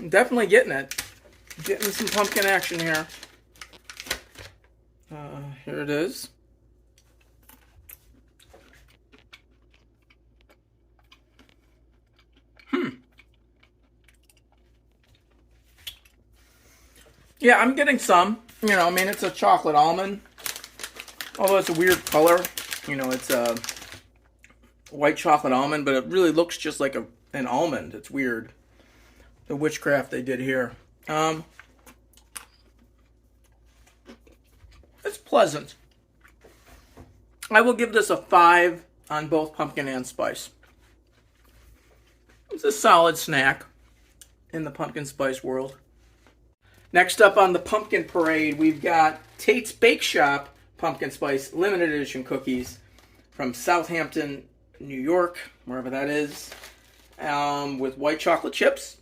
I'm definitely getting it. Getting some pumpkin action here. Here it is. Yeah, I'm getting some. You know, I mean, it's a chocolate almond. Although it's a weird color. You know, it's a white chocolate almond, but it really looks just like an almond. It's weird. The witchcraft they did here. It's pleasant. I will give this a 5 on both pumpkin and spice. It's a solid snack in the pumpkin spice world. Next up on the pumpkin parade, we've got Tate's Bake Shop pumpkin spice limited edition cookies from Southampton, New York, wherever that is, with white chocolate chips.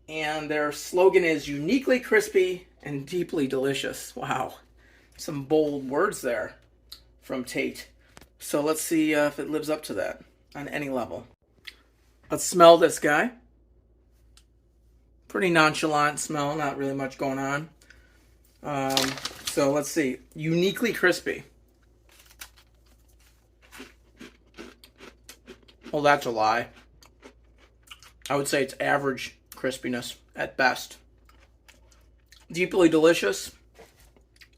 And their slogan is uniquely crispy and deeply delicious. Wow, some bold words there from Tate. So let's see if it lives up to that on any level. Let's smell this guy. Pretty nonchalant smell, not really much going on. So let's see. Uniquely crispy. Well, that's a lie. I would say it's average crispiness at best. Deeply delicious.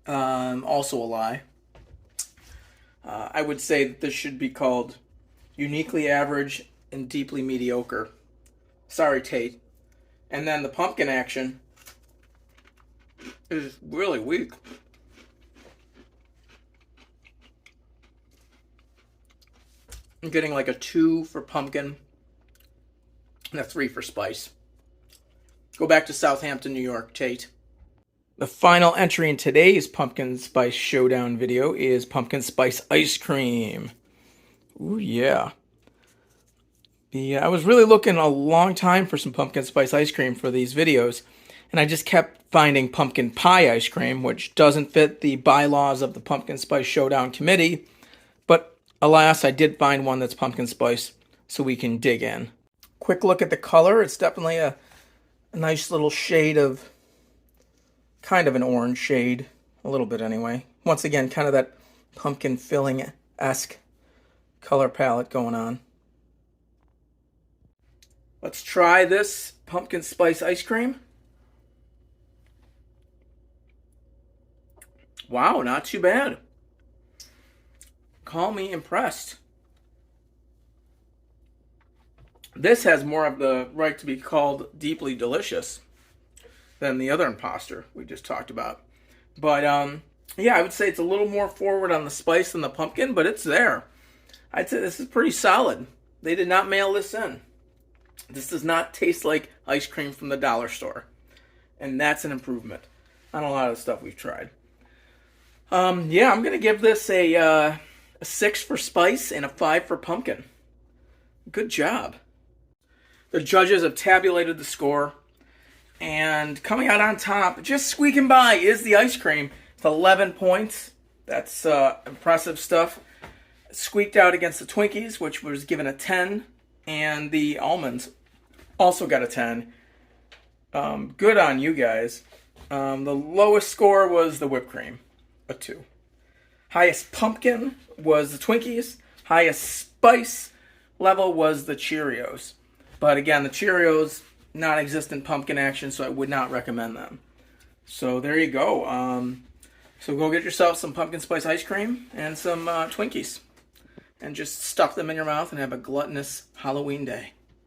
Also a lie. I would say that this should be called uniquely average and deeply mediocre. Sorry, Tate. And then the pumpkin action is really weak. I'm getting like a 2 for pumpkin and a 3 for spice. Go back to Southampton, New York, Tate. The final entry in today's Pumpkin Spice Showdown video is pumpkin spice ice cream. Ooh, yeah. I was really looking a long time for some pumpkin spice ice cream for these videos, and I just kept finding pumpkin pie ice cream, which doesn't fit the bylaws of the Pumpkin Spice Showdown committee, but alas, I did find one that's pumpkin spice, so we can dig in. Quick look at the color. It's definitely a nice little shade of, kind of an orange shade, a little bit anyway. Once again, kind of that pumpkin filling-esque color palette going on. Let's try this pumpkin spice ice cream. Wow, not too bad. Call me impressed. This has more of the right to be called deeply delicious than the other imposter we just talked about. But yeah, I would say it's a little more forward on the spice than the pumpkin, but it's there. I'd say this is pretty solid. They did not mail this in. This does not taste like ice cream from the dollar store. And that's an improvement on a lot of the stuff we've tried. Yeah, I'm going to give this a 6 for spice and a 5 for pumpkin. Good job. The judges have tabulated the score. And coming out on top, just squeaking by, is the ice cream. It's 11 points. That's impressive stuff. Squeaked out against the Twinkies, which was given a 10. And the almonds also got a 10. Good on you guys. The lowest score was the whipped cream, a 2. Highest pumpkin was the Twinkies. Highest spice level was the Cheerios. But again, the Cheerios, non-existent pumpkin action, so I would not recommend them. So there you go. So go get yourself some pumpkin spice ice cream and some Twinkies. And just stuff them in your mouth and have a gluttonous Halloween day.